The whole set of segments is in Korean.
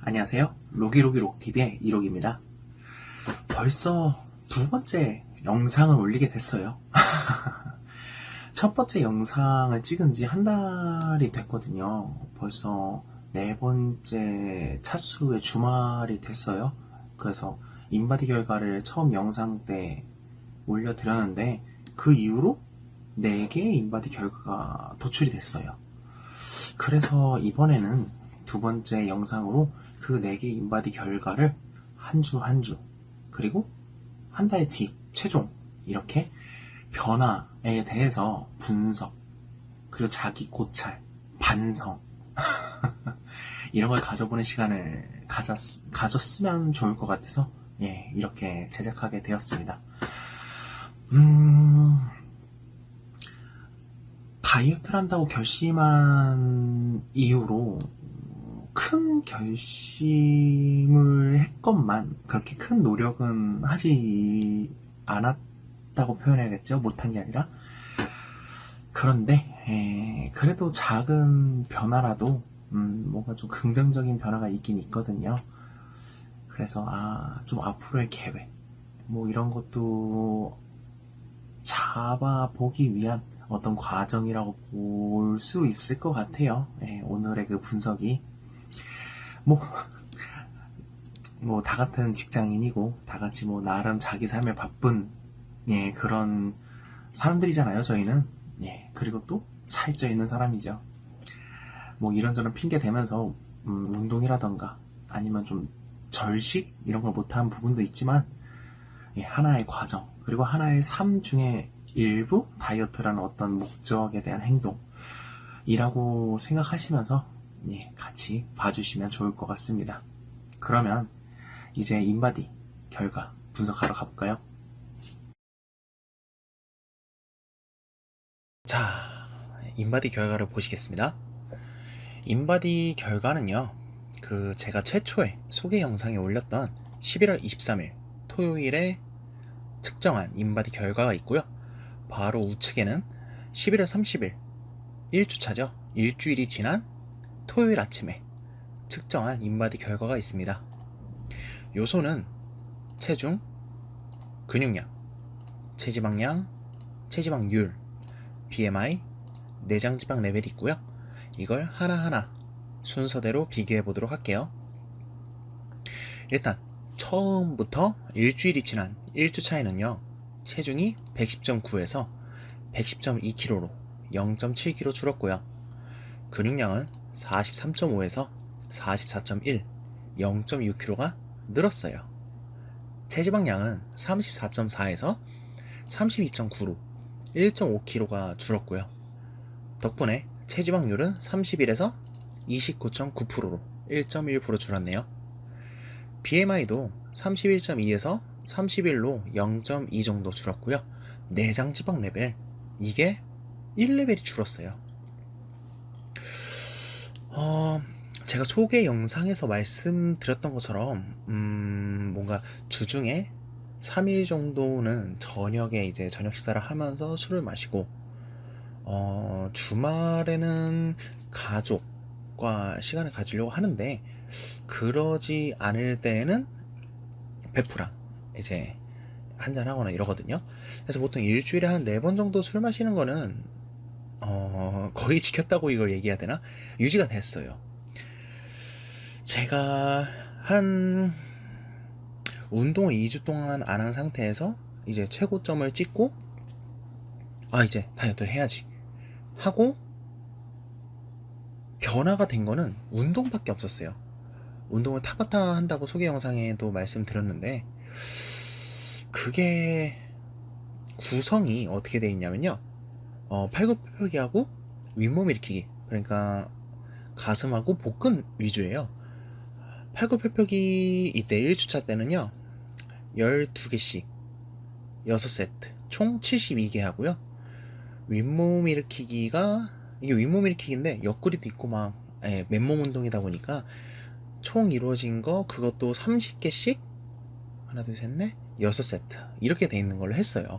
안녕하세요. 로기로기록TV의 이록입니다. 벌써 두 번째 영상을 올리게 됐어요. 첫 번째 영상을 찍은 지 한 달이 됐거든요. 벌써 네 번째 차수의 주말이 됐어요. 그래서 인바디 결과를 처음 영상 때 올려드렸는데 그 이후로 4개의 인바디 결과가 도출이 됐어요. 그래서 이번에는 두 번째 영상으로 그 4개 인바디 결과를 한 주 한 주 그리고 한 달 뒤 최종 이렇게 변화에 대해서 분석 그리고 자기 고찰, 반성 이런 걸 가져보는 시간을 가졌으면 좋을 것 같아서 이렇게 제작하게 되었습니다. 다이어트를 한다고 결심한 이후로 큰 결심을 했건만 그렇게 큰 노력은 하지 않았다고 표현해야겠죠? 못한 게 아니라. 그런데 그래도 작은 변화라도 뭔가 좀 긍정적인 변화가 있긴 있거든요. 그래서 좀 앞으로의 계획 뭐 이런 것도 잡아보기 위한 어떤 과정이라고 볼 수 있을 것 같아요. 오늘의 그 분석이 뭐 다 같은 직장인이고 다 같이 뭐 나름 자기 삶에 바쁜 그런 사람들이잖아요. 저희는 그리고 또 살쪄 있는 사람이죠. 뭐 이런저런 핑계 대면서 운동이라던가 아니면 좀 절식 이런 걸 못한 부분도 있지만 하나의 과정 그리고 하나의 삶 중에 일부 다이어트라는 어떤 목적에 대한 행동이라고 생각하시면서 같이 봐주시면 좋을 것 같습니다. 그러면 이제 인바디 결과 분석하러 가볼까요? 자, 인바디 결과를 보시겠습니다. 인바디 결과는요, 제가 최초에 소개 영상에 올렸던 11월 23일 토요일에 측정한 인바디 결과가 있고요. 바로 우측에는 11월 30일 1주차죠. 일주일이 지난 토요일 아침에 측정한 인바디 결과가 있습니다. 요소는 체중, 근육량, 체지방량, 체지방률, BMI, 내장지방 레벨이 있고요. 이걸 하나하나 순서대로 비교해 보도록 할게요. 일단 처음부터 일주일이 지난 1주차에는요. 체중이 110.9에서 110.2kg로 0.7kg 줄었고요. 근육량은 43.5에서 44.1, 0.6kg가 늘었어요. 체지방량은 34.4에서 32.9로 1.5kg가 줄었고요. 덕분에 체지방률은 31에서 29.9%로 1.1% 줄었네요. BMI도 31.2에서 31로 0.2 정도 줄었고요. 내장지방 레벨, 이게 1레벨이 줄었어요. 제가 소개 영상에서 말씀드렸던 것처럼 뭔가 주중에 3일 정도는 저녁에 이제 저녁 식사를 하면서 술을 마시고 주말에는 가족과 시간을 가지려고 하는데 그러지 않을 때에는 베프랑 이제 한잔하거나 이러거든요. 그래서 보통 일주일에 한 4번 정도 술 마시는 거는 거의 지켰다고 이걸 얘기해야 되나? 유지가 됐어요. 제가 한 운동을 2주 동안 안 한 상태에서 이제 최고점을 찍고 이제 다이어트 해야지 하고 변화가 된 거는 운동밖에 없었어요. 운동을 타바타 한다고 소개 영상에도 말씀드렸는데 그게 구성이 어떻게 돼 있냐면요. 팔굽혀펴기하고 윗몸 일으키기, 그러니까 가슴하고 복근 위주예요. 팔굽혀펴기 이때 1주차 때는요 12개씩 6세트 총 72개 하고요. 윗몸 일으키기가 이게 윗몸 일으키기인데 옆구리도 있고 막 맨몸 운동이다 보니까 총 이루어진 거 그것도 30개씩 하나 둘 셋 넷 6세트 이렇게 돼 있는 걸로 했어요.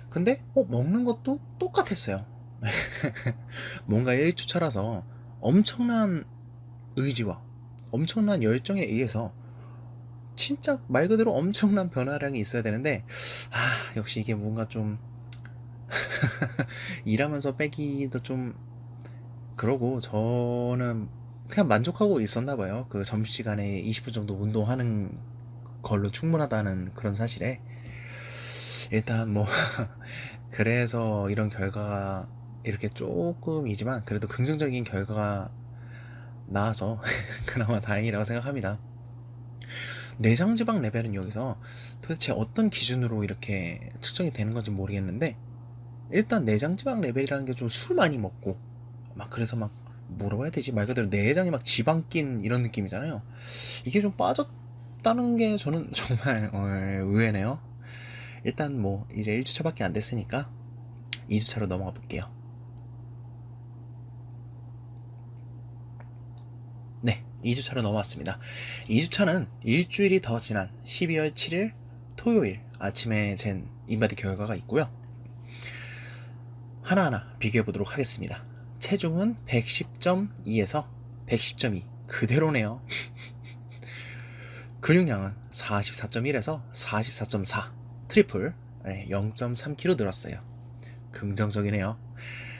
근데 먹는 것도 똑같았어요. 뭔가 1주차라서 엄청난 의지와 엄청난 열정에 의해서 진짜 말 그대로 엄청난 변화량이 있어야 되는데, 역시 이게 뭔가 좀 일하면서 빼기도 좀 그러고, 저는 그냥 만족하고 있었나 봐요. 그 점심시간에 20분 정도 운동하는 걸로 충분하다는 그런 사실에. 일단 뭐 그래서 이런 결과가 이렇게 조금이지만 그래도 긍정적인 결과가 나와서 그나마 다행이라고 생각합니다. 내장지방 레벨은 여기서 도대체 어떤 기준으로 이렇게 측정이 되는 건지 모르겠는데, 일단 내장지방 레벨이라는 게 좀 술 많이 먹고 막 그래서 막 뭐라고 해야 되지, 말 그대로 내장이 막 지방 낀 이런 느낌이잖아요. 이게 좀 빠졌다는 게 저는 정말 의외네요. 일단 뭐 이제 1주차밖에 안 됐으니까 2주차로 넘어가 볼게요. 네, 2주차로 넘어왔습니다. 2주차는 일주일이 더 지난 12월 7일 토요일 아침에 잰 인바디 결과가 있고요. 하나하나 비교해 보도록 하겠습니다. 체중은 110.2에서 110.2 그대로네요. 근육량은 44.1에서 44.4 트리플 0.3kg 늘었어요. 긍정적이네요.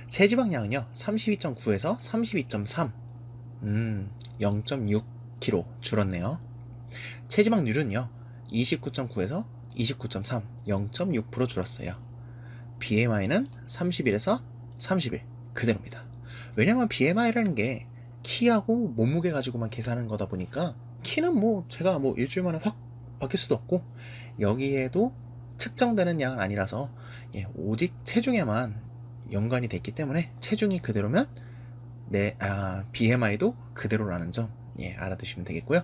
체지방량은요 32.9에서 32.3 0.6kg 줄었네요. 체지방률은요 29.9에서 29.3 0.6% 줄었어요. BMI는 31에서 31 그대로입니다. 왜냐면 BMI라는 게 키하고 몸무게 가지고만 계산하는 거다 보니까, 키는 뭐 제가 뭐 일주일 만에 확 바뀔 수도 없고 여기에도 측정되는 양은 아니라서 오직 체중에만 연관이 됐기 때문에 체중이 그대로면 BMI도 그대로라는 점 알아두시면 되겠고요.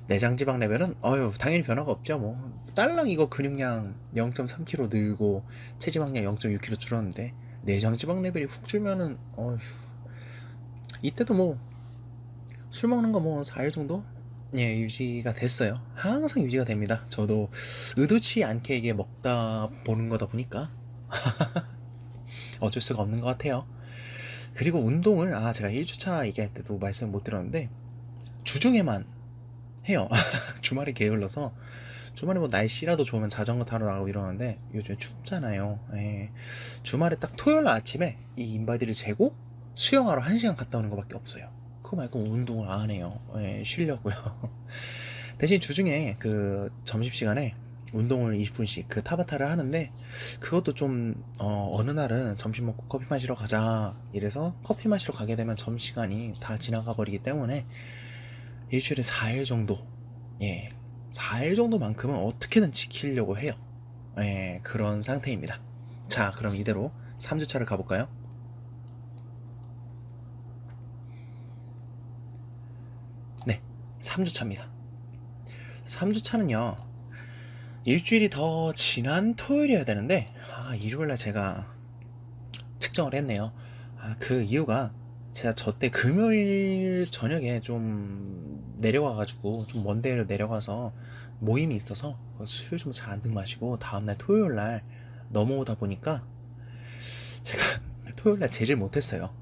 내장지방 레벨은 당연히 변화가 없죠. 뭐 딸랑 이거 근육량 0.3kg 늘고 체지방량 0.6kg 줄었는데 내장지방 레벨이 훅 줄면은 이때도 뭐 술 먹는 거 뭐 4일 정도 유지가 됐어요. 항상 유지가 됩니다. 저도 의도치 않게 이게 먹다 보는 거다 보니까 어쩔 수가 없는 것 같아요. 그리고 운동을 제가 1주차 얘기할 때도 말씀 못 드렸는데 주중에만 해요. 주말에 게을러서, 주말에 뭐 날씨라도 좋으면 자전거 타러 나가고 이러는데 요즘에 춥잖아요. 주말에 딱 토요일 아침에 이 인바디를 재고 수영하러 1시간 갔다 오는 것밖에 없어요. 그거 말고 운동을 안 해요. 쉬려고요. 대신 주중에 그 점심시간에 운동을 20분씩 그 타바타를 하는데, 그것도 좀 어느 날은 점심 먹고 커피 마시러 가자 이래서 커피 마시러 가게 되면 점심시간이 다 지나가 버리기 때문에 일주일에 4일 정도 4일 정도만큼은 어떻게든 지키려고 해요. 그런 상태입니다. 자, 그럼 이대로 3주차를 가볼까요? 네, 3주차입니다. 3주차는요 일주일이 더 지난 토요일이어야 되는데 일요일날 제가 측정을 했네요. 그 이유가 제가 저때 금요일 저녁에 좀 내려가가지고 좀 먼 데로 내려가서 모임이 있어서 술 좀 잔뜩 마시고 다음날 토요일날 넘어오다 보니까 제가 토요일날 재질 못했어요.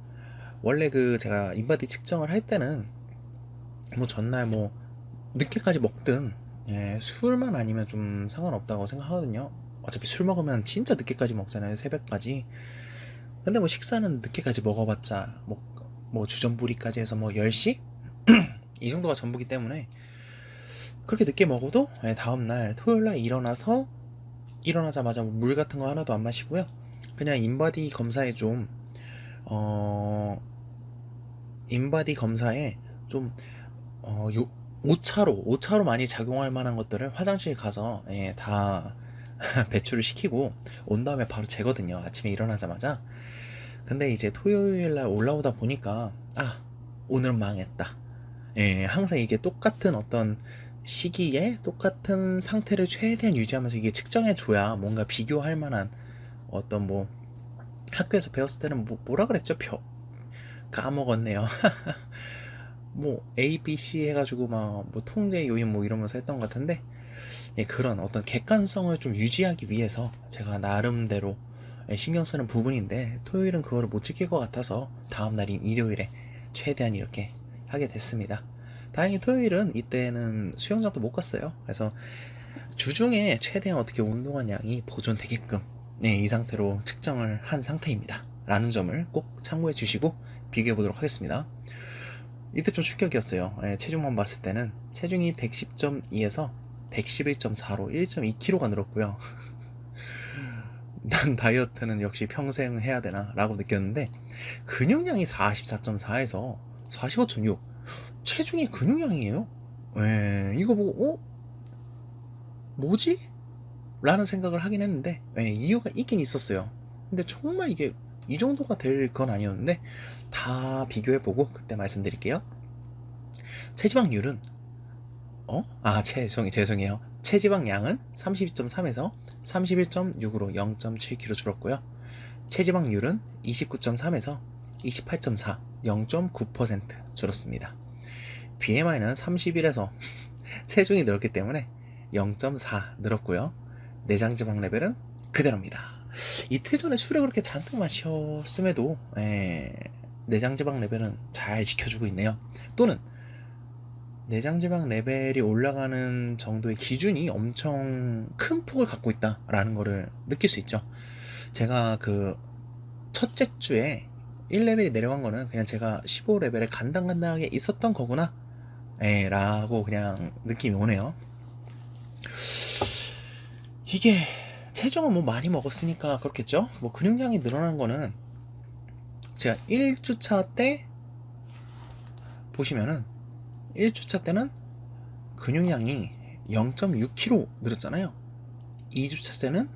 원래 그 제가 인바디 측정을 할 때는 뭐 전날 뭐 늦게까지 먹든 술만 아니면 좀 상관없다고 생각하거든요. 어차피 술 먹으면 진짜 늦게까지 먹잖아요. 새벽까지. 근데 뭐 식사는 늦게까지 먹어봤자 뭐 주전부리까지 해서 뭐 10시? 이 정도가 전부기 때문에 그렇게 늦게 먹어도 다음날 토요일날 일어나자마자 물 같은 거 하나도 안 마시고요. 그냥 인바디 검사에 좀 인바디 검사에 좀 오차로 많이 작용할 만한 것들을 화장실 가서 다 배출을 시키고 온 다음에 바로 재거든요. 아침에 일어나자마자. 근데 이제 토요일날 올라오다 보니까 오늘은 망했다. 항상 이게 똑같은 어떤 시기에 똑같은 상태를 최대한 유지하면서 이게 측정해줘야 뭔가 비교할 만한 어떤 뭐 학교에서 배웠을 때는 뭐라 그랬죠? 까먹었네요. 뭐 A, B, C 해가지고 막 뭐 통제 요인 뭐 이러면서 했던 것 같은데, 그런 어떤 객관성을 좀 유지하기 위해서 제가 나름대로 신경 쓰는 부분인데, 토요일은 그거를 못 지킬 것 같아서 다음날인 일요일에 최대한 이렇게 하게 됐습니다. 다행히 토요일은 이때는 수영장도 못 갔어요. 그래서 주중에 최대한 어떻게 운동한 양이 보존되게끔 이 상태로 측정을 한 상태입니다. 라는 점을 꼭 참고해 주시고 비교해 보도록 하겠습니다. 이때 좀 충격이었어요. 체중만 봤을 때는 체중이 110.2에서 111.4로 1.2kg가 늘었고요. 난 다이어트는 역시 평생 해야 되나 라고 느꼈는데, 근육량이 44.4에서 45.6, 체중이 근육량이에요. 이거 보고 뭐지? 라는 생각을 하긴 했는데, 이유가 있긴 있었어요. 근데 정말 이게 이 정도가 될 건 아니었는데, 다 비교해보고 그때 말씀드릴게요. 체지방률은 죄송해요. 체지방량은 32.3에서 31.6으로 0.7kg 줄었고요. 체지방률은 29.3에서 28.4, 0.9% 줄었습니다. BMI는 31에서 체중이 늘었기 때문에 0.4 늘었고요. 내장지방 레벨은 그대로입니다. 이틀 전에 술을 그렇게 잔뜩 마셨음에도 내장지방 레벨은 잘 지켜주고 있네요. 또는 내장지방 레벨이 올라가는 정도의 기준이 엄청 큰 폭을 갖고 있다라는 거를 느낄 수 있죠. 제가 그 첫째 주에 1레벨이 내려간 거는 그냥 제가 15레벨에 간당간당하게 있었던 거구나 라고 그냥 느낌이 오네요. 이게 체중은 뭐 많이 먹었으니까 그렇겠죠. 뭐 근육량이 늘어난 거는 제가 1주차 때 보시면은 1주차 때는 근육량이 0.6kg 늘었잖아요. 2주차 때는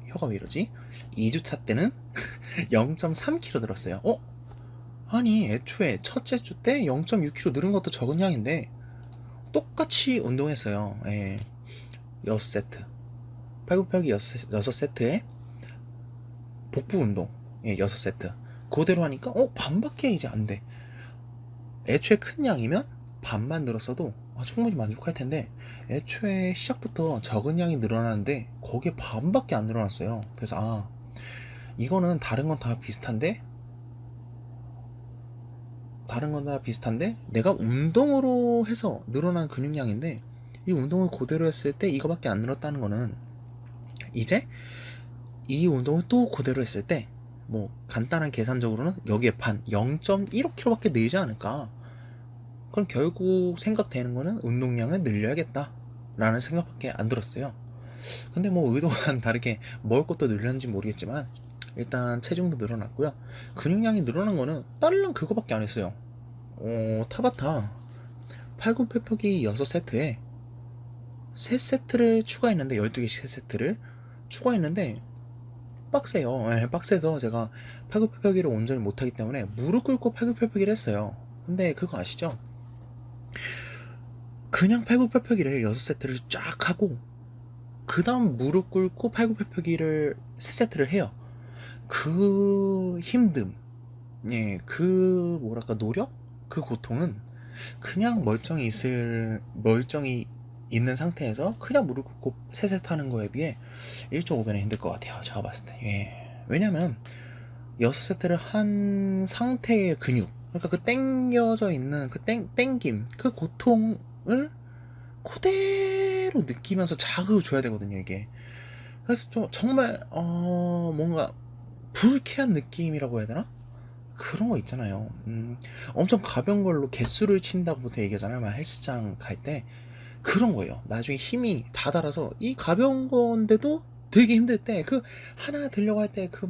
혀가 왜 이러지? 2주차 때는 0.3kg 늘었어요. 아니 애초에 첫째 주 때 0.6kg 늘은 것도 적은 양인데 똑같이 운동했어요. 6세트 팔굽혀펴기 6세트에 복부 운동 6세트 그대로 하니까 반밖에 이제 안돼. 애초에 큰 양이면 반만 늘었어도 충분히 만족할 텐데, 애초에 시작부터 적은 양이 늘어나는데 거기에 반밖에 안 늘어났어요. 그래서 이거는 다른 건 다 비슷한데 내가 운동으로 해서 늘어난 근육량인데 이 운동을 그대로 했을 때 이거밖에 안 늘었다는 거는 이제 이 운동을 또 그대로 했을 때 뭐 간단한 계산적으로는 여기에 반 0.15kg밖에 늘지 않을까. 그럼 결국 생각되는 거는 운동량을 늘려야겠다 라는 생각밖에 안 들었어요. 근데 뭐 의도와는 다르게 먹을 것도 늘렸는지 모르겠지만 일단 체중도 늘어났고요. 근육량이 늘어난 거는 다른 그거밖에 안 했어요. 타바타 팔굽혀펴기 6세트에 3세트를 추가했는데 12개씩 3세트를 추가했는데 빡세요. 빡세서 제가 팔굽혀펴기를 온전히 못하기 때문에 무릎 꿇고 팔굽혀펴기를 했어요. 근데 그거 아시죠? 그냥 팔굽혀펴기를 6세트를 쫙 하고 그 다음 무릎 꿇고 팔굽혀펴기를 3세트를 해요. 그 힘듦, 그 노력? 그 고통은 그냥 멀쩡히 있는 상태에서 그냥 무릎 꿇고 3세트 하는 거에 비해 1.5배는 힘들 것 같아요. 제가 봤을 때. 왜냐면 6세트를 한 상태의 근육, 그러니까 그 땡겨져 있는 그 땡김, 그 고통을 그대로 느끼면서 자극을 줘야 되거든요, 이게. 그래서 좀 정말 뭔가 불쾌한 느낌이라고 해야 되나? 그런 거 있잖아요. 엄청 가벼운 걸로 개수를 친다고 보통 얘기하잖아요. 막 헬스장 갈 때 그런 거예요. 나중에 힘이 다 달아서 이 가벼운 건데도 되게 힘들 때 그 하나 들려고 할 때 그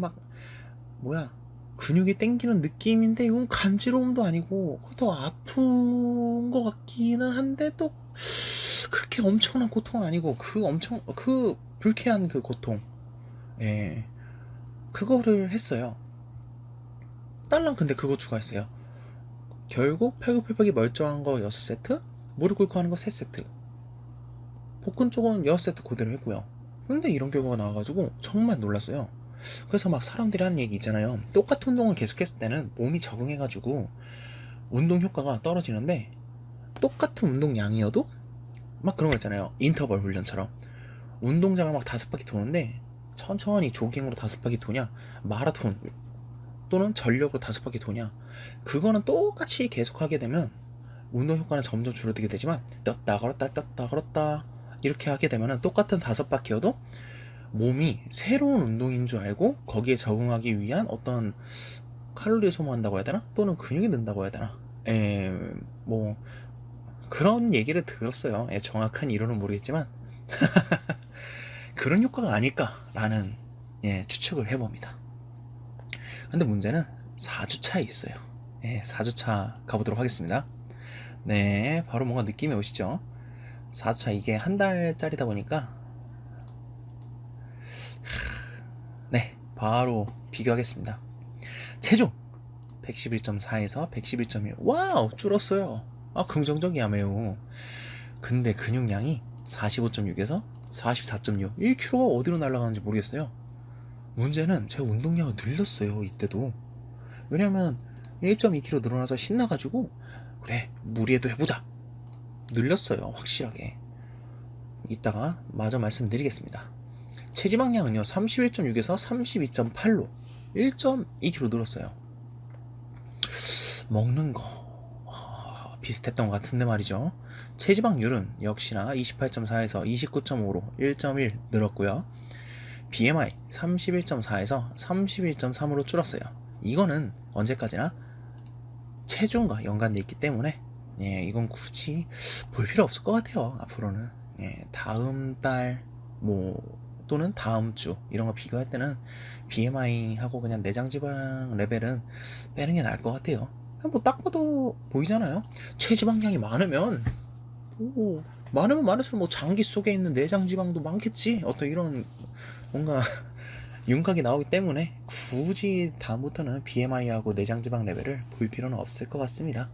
근육이 땡기는 느낌인데 이건 간지러움도 아니고 더 아픈 것 같기는 한데 또 그렇게 엄청난 고통은 아니고 그 불쾌한 그 고통, 그거를 했어요. 딸랑 근데 그거 추가했어요. 결국 팔굽혀펴기 멀쩡한 거 6세트, 무릎 꿇고 하는 거 3세트, 복근 쪽은 6세트 그대로 했고요. 근데 이런 결과가 나와가지고 정말 놀랐어요. 그래서 막 사람들이 하는 얘기 있잖아요. 똑같은 운동을 계속했을 때는 몸이 적응해가지고 운동 효과가 떨어지는데 똑같은 운동량이어도 막 그런 거 있잖아요. 인터벌 훈련처럼 운동장을 막 5바퀴 도는데 천천히 조깅으로 5바퀴 도냐, 마라톤 또는 전력으로 5바퀴 도냐, 그거는 똑같이 계속하게 되면 운동 효과는 점점 줄어들게 되지만 떴다 걸었다 떴다 걸었다 이렇게 하게 되면은 똑같은 5바퀴여도 몸이 새로운 운동인 줄 알고 거기에 적응하기 위한 어떤 칼로리 소모한다고 해야 되나? 또는 근육이 는다고 해야 되나? 뭐 그런 얘기를 들었어요. 정확한 이론은 모르겠지만 그런 효과가 아닐까라는 추측을 해봅니다. 근데 문제는 4주차에 있어요. 4주차 가보도록 하겠습니다. 네, 바로 뭔가 느낌이 오시죠? 4주차 이게 한 달짜리다 보니까 네, 바로 비교하겠습니다. 체중 111.4에서 111.1 와우 줄었어요. 긍정적이야 매우. 근데 근육량이 45.6에서 44.6 1kg가 어디로 날아가는지 모르겠어요. 문제는 제가 운동량을 늘렸어요 이때도. 왜냐면 1.2kg 늘어나서 신나가지고 그래 무리해도 해보자 늘렸어요 확실하게. 이따가 마저 말씀드리겠습니다. 체지방량은요 31.6에서 32.8로 1.2kg 늘었어요. 먹는 거 비슷했던 것 같은데 말이죠. 체지방률은 역시나 28.4에서 29.5로 1.1 늘었고요. BMI 31.4에서 31.3으로 줄었어요. 이거는 언제까지나 체중과 연관돼 있기 때문에 이건 굳이 볼 필요 없을 것 같아요. 앞으로는 다음 달 또는 다음 주 이런 거 비교할 때는 BMI하고 그냥 내장지방 레벨은 빼는 게 나을 것 같아요. 딱 봐도 보이잖아요. 체지방량이 많으면 많을수록 장기 속에 있는 내장지방도 많겠지. 어떤 이런 뭔가 윤곽이 나오기 때문에 굳이 다음부터는 BMI하고 내장지방 레벨을 볼 필요는 없을 것 같습니다.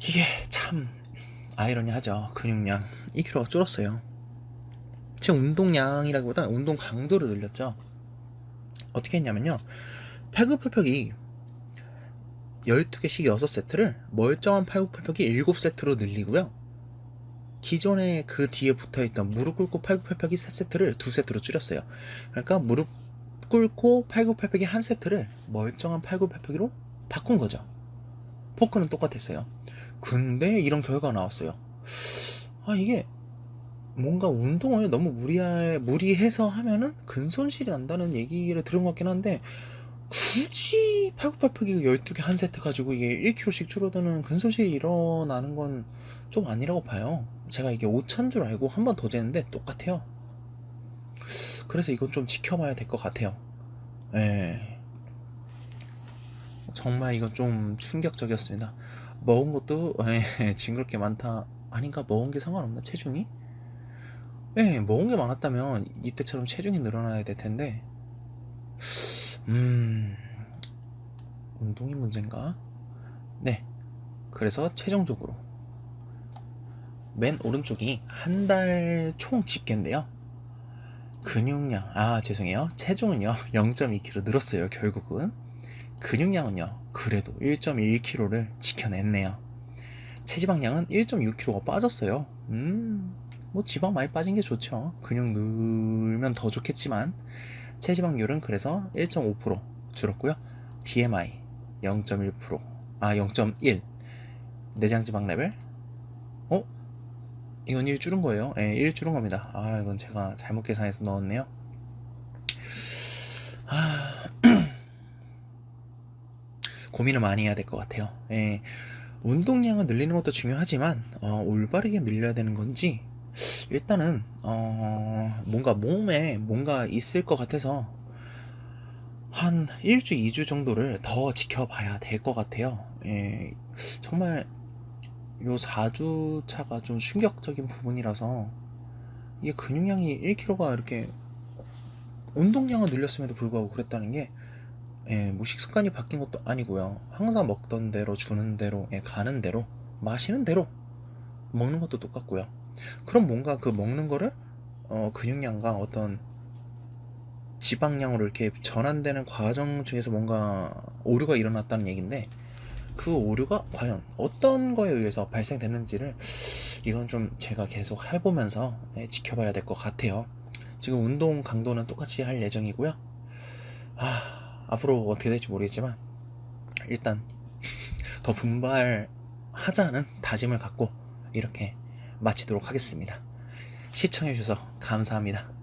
이게 참 아이러니하죠. 근육량 2kg가 줄었어요. 제 운동량이라기보다 운동 강도를 늘렸죠. 어떻게 했냐면요. 팔굽혀펴기 12개씩 6세트를 멀쩡한 팔굽혀펴기 7세트로 늘리고요. 기존에 그 뒤에 붙어있던 무릎 꿇고 팔굽혀펴기 3세트를 2세트로 줄였어요. 그러니까 무릎 꿇고 팔굽혀펴기 1세트를 멀쩡한 팔굽혀펴기로 바꾼 거죠. 포크는 똑같았어요. 근데 이런 결과가 나왔어요. 이게 뭔가 운동을 너무 무리해서 하면은 근손실이 난다는 얘기를 들은 것 같긴 한데 굳이 팔굽혀펴기 12개 한 세트 가지고 이게 1kg씩 줄어드는 근손실이 일어나는 건 좀 아니라고 봐요. 제가 이게 5천 줄 알고 한 번 더 재는데 똑같아요. 그래서 이건 좀 지켜봐야 될 것 같아요. 정말 이건 좀 충격적이었습니다. 먹은 것도 징그럽게 많다. 아닌가? 먹은 게 상관없나? 체중이? 먹은 게 많았다면 이때처럼 체중이 늘어나야 될 텐데 운동이 문제인가? 네. 그래서 최종적으로 맨 오른쪽이 한 달 총 집계인데요. 근육량, 죄송해요. 체중은요, 0.2kg 늘었어요, 결국은. 근육량은요, 그래도 1.1kg를 지켜냈네요. 체지방량은 1.6kg가 빠졌어요. 지방 많이 빠진 게 좋죠. 근육 늘면 더 좋겠지만, 체지방률은 그래서 1.5% 줄었고요. BMI 0.1%, 0.1. 내장지방 레벨, 이건 1 줄은 거예요. 1 줄은 겁니다. 이건 제가 잘못 계산해서 넣었네요. 고민을 많이 해야 될 것 같아요. 운동량을 늘리는 것도 중요하지만 올바르게 늘려야 되는 건지 일단은 뭔가 몸에 뭔가 있을 것 같아서 한 1주, 2주 정도를 더 지켜봐야 될 것 같아요. 정말 요 4주 차가 좀 충격적인 부분이라서 이게 근육량이 1kg가 이렇게 운동량을 늘렸음에도 불구하고 그랬다는 게 식습관이 바뀐 것도 아니고요. 항상 먹던 대로 주는 대로 가는 대로 마시는 대로 먹는 것도 똑같고요. 그럼 뭔가 그 먹는 거를 근육량과 어떤 지방량으로 이렇게 전환되는 과정 중에서 뭔가 오류가 일어났다는 얘기인데 그 오류가 과연 어떤 거에 의해서 발생됐는지를 이건 좀 제가 계속 해보면서 지켜봐야 될 것 같아요. 지금 운동 강도는 똑같이 할 예정이고요. 앞으로 어떻게 될지 모르겠지만 일단 더 분발하자는 다짐을 갖고 이렇게 마치도록 하겠습니다. 시청해주셔서 감사합니다.